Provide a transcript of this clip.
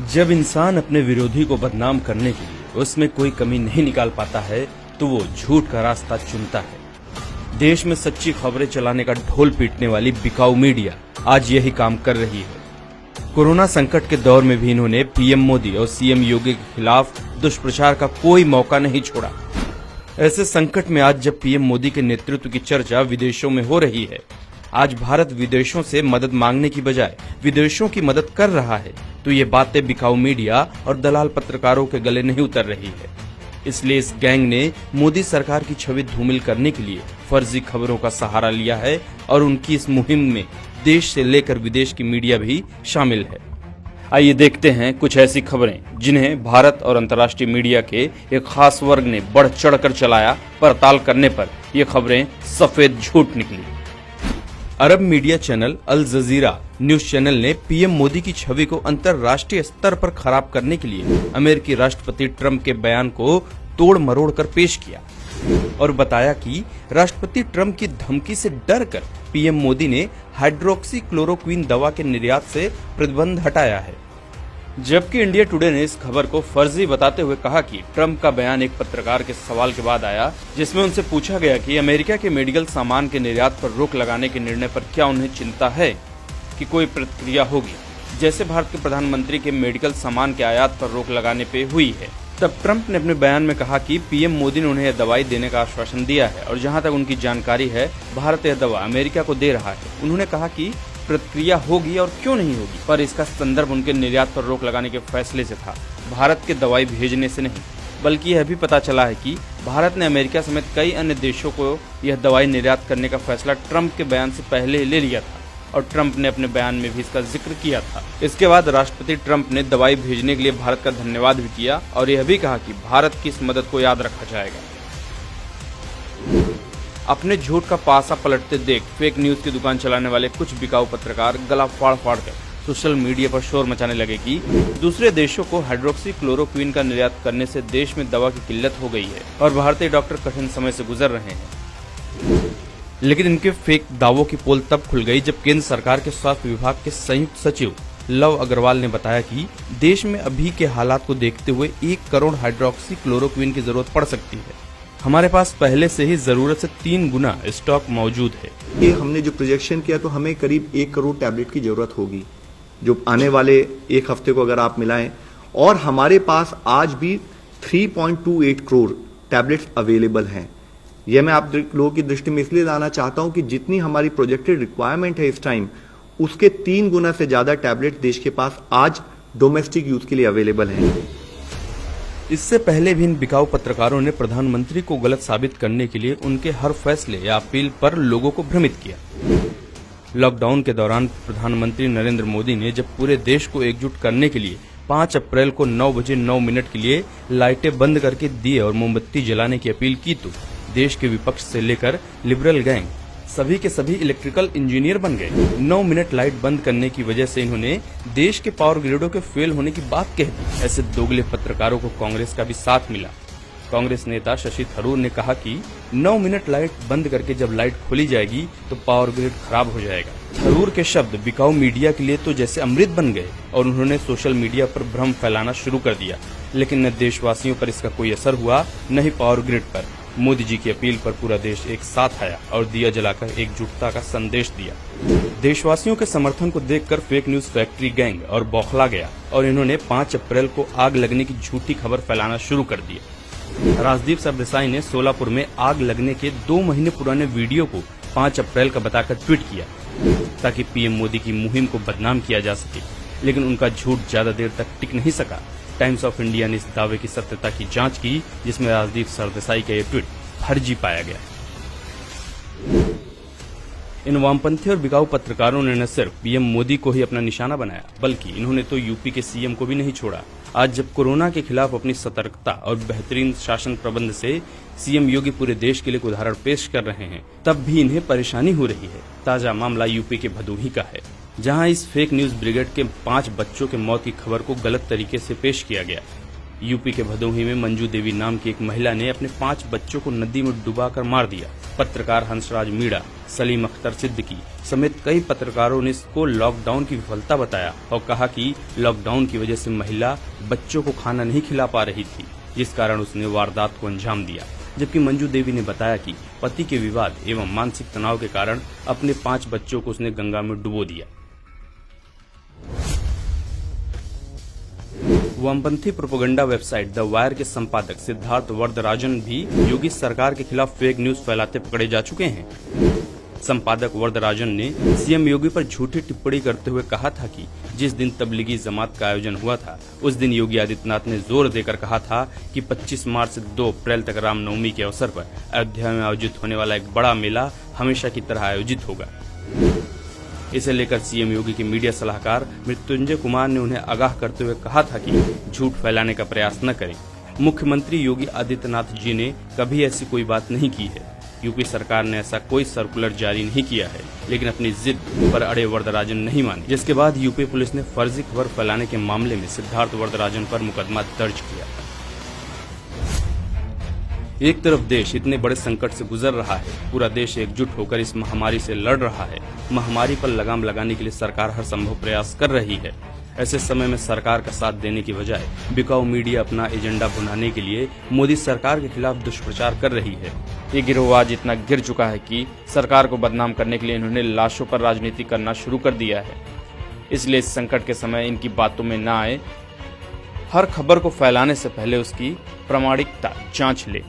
जब इंसान अपने विरोधी को बदनाम करने के लिए उसमें कोई कमी नहीं निकाल पाता है तो वो झूठ का रास्ता चुनता है। देश में सच्ची खबरें चलाने का ढोल पीटने वाली बिकाऊ मीडिया आज यही काम कर रही है। कोरोना संकट के दौर में भी इन्होंने पीएम मोदी और सीएम योगी के खिलाफ दुष्प्रचार का कोई मौका नहीं छोड़ा। ऐसे संकट में आज जब पीएम मोदी के नेतृत्व की चर्चा विदेशों में हो रही है, आज भारत विदेशों से मदद मांगने की बजाय विदेशों की मदद कर रहा है, तो ये बातें बिकाऊ मीडिया और दलाल पत्रकारों के गले नहीं उतर रही है। इसलिए इस गैंग ने मोदी सरकार की छवि धूमिल करने के लिए फर्जी खबरों का सहारा लिया है और उनकी इस मुहिम में देश से लेकर विदेश की मीडिया भी शामिल है। आइए देखते हैं कुछ ऐसी खबरें जिन्हें भारत और अंतर्राष्ट्रीय मीडिया के एक खास वर्ग ने बढ़ चढ़कर चलाया। पड़ताल करने पर ये खबरें सफेद झूठ निकली। अरब मीडिया चैनल अल जजीरा न्यूज चैनल ने पीएम मोदी की छवि को अंतर्राष्ट्रीय स्तर पर खराब करने के लिए अमेरिकी राष्ट्रपति ट्रंप के बयान को तोड़ मरोड़ कर पेश किया और बताया कि राष्ट्रपति ट्रंप की धमकी से डरकर पीएम मोदी ने हाइड्रोक्सी क्लोरोक्विन दवा के निर्यात से प्रतिबंध हटाया है। जबकि इंडिया टुडे ने इस खबर को फर्जी बताते हुए कहा कि ट्रंप का बयान एक पत्रकार के सवाल के बाद आया, जिसमें उनसे पूछा गया कि अमेरिका के मेडिकल सामान के निर्यात पर रोक लगाने के निर्णय पर क्या उन्हें चिंता है कि कोई प्रतिक्रिया होगी, जैसे भारत के प्रधानमंत्री के मेडिकल सामान के आयात पर रोक लगाने पे हुई है। तब ट्रंप ने अपने बयान में कहा कि पीएम मोदी ने उन्हें यह दवाई देने का आश्वासन दिया है और जहां तक उनकी जानकारी है भारत यह दवा अमेरिका को दे रहा है। उन्होंने कहा कि प्रतिक्रिया होगी और क्यों नहीं होगी, पर इसका संदर्भ उनके निर्यात पर रोक लगाने के फैसले से था, भारत के दवाई भेजने से नहीं। बल्कि यह भी पता चला है कि भारत ने अमेरिका समेत कई अन्य देशों को यह दवाई निर्यात करने का फैसला ट्रंप के बयान से पहले ले लिया था और ट्रंप ने अपने बयान में भी इसका जिक्र किया था। इसके बाद राष्ट्रपति ट्रंप ने दवाई भेजने के लिए भारत का धन्यवाद भी किया और यह भी कहा कि भारत की इस मदद को याद रखा जाएगा। अपने झूठ का पासा पलटते देख फेक न्यूज की दुकान चलाने वाले कुछ बिकाऊ पत्रकार गला फाड़ फाड़ कर सोशल मीडिया पर शोर मचाने लगे कि दूसरे देशों को हाइड्रोक्सी क्लोरोक्विन का निर्यात करने से देश में दवा की किल्लत हो गई है और भारतीय डॉक्टर कठिन समय से गुजर रहे हैं। लेकिन इनके फेक दावों की पोल तब खुल गई जब केंद्र सरकार के स्वास्थ्य विभाग के संयुक्त सचिव लव अग्रवाल ने बताया कि देश में अभी के हालात को देखते हुए 1 करोड़ हाइड्रोक्सी क्लोरोक्विन की जरूरत पड़ सकती है। हमारे पास पहले से ही जरूरत से 3 गुना स्टॉक मौजूद है। ये हमने जो प्रोजेक्शन किया तो हमें करीब 1 करोड़ टैबलेट की जरूरत होगी, जो आने वाले 1 हफ्ते को अगर आप मिलाएं, और हमारे पास आज भी 3.28 करोड़ टैबलेट्स अवेलेबल हैं। यह मैं आप लोगों की दृष्टि में इसलिए लाना चाहता हूं कि जितनी हमारी प्रोजेक्टेड रिक्वायरमेंट है इस टाइम, उसके 3 गुना से ज्यादा टैबलेट देश के पास आज डोमेस्टिक यूज के लिए अवेलेबल हैं। इससे पहले भी इन बिकाऊ पत्रकारों ने प्रधानमंत्री को गलत साबित करने के लिए उनके हर फैसले या अपील पर लोगों को भ्रमित किया। लॉकडाउन के दौरान प्रधानमंत्री नरेंद्र मोदी ने जब पूरे देश को एकजुट करने के लिए 5 अप्रैल को 9 बजे 9 मिनट के लिए लाइटें बंद करके दिए और मोमबत्ती जलाने की अपील की, तो देश के विपक्ष से लेकर लिबरल गैंग सभी के सभी इलेक्ट्रिकल इंजीनियर बन गए। 9 मिनट लाइट बंद करने की वजह से इन्होंने देश के पावर ग्रिडों के फेल होने की बात कह दी। ऐसे दोगले पत्रकारों को कांग्रेस का भी साथ मिला। कांग्रेस नेता शशि थरूर ने कहा कि 9 मिनट लाइट बंद करके जब लाइट खोली जाएगी तो पावर ग्रिड खराब हो जाएगा। थरूर के शब्द बिकाऊ मीडिया के लिए तो जैसे अमृत बन गए और उन्होंने सोशल मीडिया पर भ्रम फैलाना शुरू कर दिया, लेकिन न देशवासियों पर इसका कोई असर हुआ, न ही पावर ग्रिड पर। मोदी जी की अपील पर पूरा देश एक साथ आया और दिया जलाकर एकजुटता का संदेश दिया। देशवासियों के समर्थन को देखकर फेक न्यूज फैक्ट्री गैंग और बौखला गया और इन्होंने 5 अप्रैल को आग लगने की झूठी खबर फैलाना शुरू कर दिया। राजदीप सरदेसाई ने सोलापुर में आग लगने के 2 महीने पुराने वीडियो को 5 अप्रैल का बताकर ट्वीट किया ताकि पीएम मोदी की मुहिम को बदनाम किया जा सके, लेकिन उनका झूठ ज्यादा देर तक टिक नहीं सका। टाइम्स ऑफ इंडिया ने इस दावे की सत्यता की जांच की, जिसमें राजदीप सरदेसाई का ये ट्वीट फर्जी पाया गया। इन वामपंथी और बिकाऊ पत्रकारों ने न सिर्फ पीएम मोदी को ही अपना निशाना बनाया, बल्कि इन्होंने तो यूपी के सीएम को भी नहीं छोड़ा। आज जब कोरोना के खिलाफ अपनी सतर्कता और बेहतरीन शासन प्रबंध से सीएम योगी पूरे देश के लिए एक उदाहरण पेश कर रहे हैं, तब भी इन्हें परेशानी हो रही है। ताजा मामला यूपी के भदोही का है, जहां इस फेक न्यूज ब्रिगेड के 5 बच्चों के मौत की खबर को गलत तरीके से पेश किया गया। यूपी के भदोही में मंजू देवी नाम की एक महिला ने अपने 5 बच्चों को नदी में डुबाकर मार दिया। पत्रकार हंसराज मीणा, सलीम अख्तर सिद्दीकी समेत कई पत्रकारों ने इसको लॉकडाउन की विफलता बताया और कहा कि लॉकडाउन की वजह से महिला बच्चों को खाना नहीं खिला पा रही थी, जिस कारण उसने वारदात को अंजाम दिया। जबकि मंजू देवी ने बताया कि पति के विवाद एवं मानसिक तनाव के कारण अपने 5 बच्चों को उसने गंगा में डुबो दिया। वामपंथी प्रोपेगेंडा वेबसाइट द वायर के संपादक सिद्धार्थ वरदराजन भी योगी सरकार के खिलाफ फेक न्यूज फैलाते पकड़े जा चुके हैं। संपादक वरदराजन ने सीएम योगी पर झूठी टिप्पणी करते हुए कहा था कि जिस दिन तबलीगी जमात का आयोजन हुआ था उस दिन योगी आदित्यनाथ ने जोर देकर कहा था कि 25 मार्च से 2 अप्रैल तक रामनवमी के अवसर पर अयोध्या में आयोजित होने वाला एक बड़ा मेला हमेशा की तरह आयोजित होगा। इसे लेकर सीएम योगी के मीडिया सलाहकार मृत्युंजय कुमार ने उन्हें आगाह करते हुए कहा था कि झूठ फैलाने का प्रयास न करें। मुख्यमंत्री योगी आदित्यनाथ जी ने कभी ऐसी कोई बात नहीं की है। यूपी सरकार ने ऐसा कोई सर्कुलर जारी नहीं किया है, लेकिन अपनी जिद पर अड़े वरदराजन नहीं माने, जिसके बाद यूपी पुलिस ने फर्जी खबर फैलाने के मामले में सिद्धार्थ वरदराजन पर मुकदमा दर्ज किया। एक तरफ देश इतने बड़े संकट से गुजर रहा है, पूरा देश एकजुट होकर इस महामारी से लड़ रहा है। महामारी पर लगाम लगाने के लिए सरकार हर संभव प्रयास कर रही है। ऐसे समय में सरकार का साथ देने की बजाय बिकाऊ मीडिया अपना एजेंडा भुनाने के लिए मोदी सरकार के खिलाफ दुष्प्रचार कर रही है। ये गिरोह आज इतना गिर चुका है कि सरकार को बदनाम करने के लिए इन्होंने लाशों पर राजनीति करना शुरू कर दिया है। इसलिए इस संकट के समय इनकी बातों में न आए, हर खबर को फैलाने से पहले उसकी प्रामाणिकता जांच ले।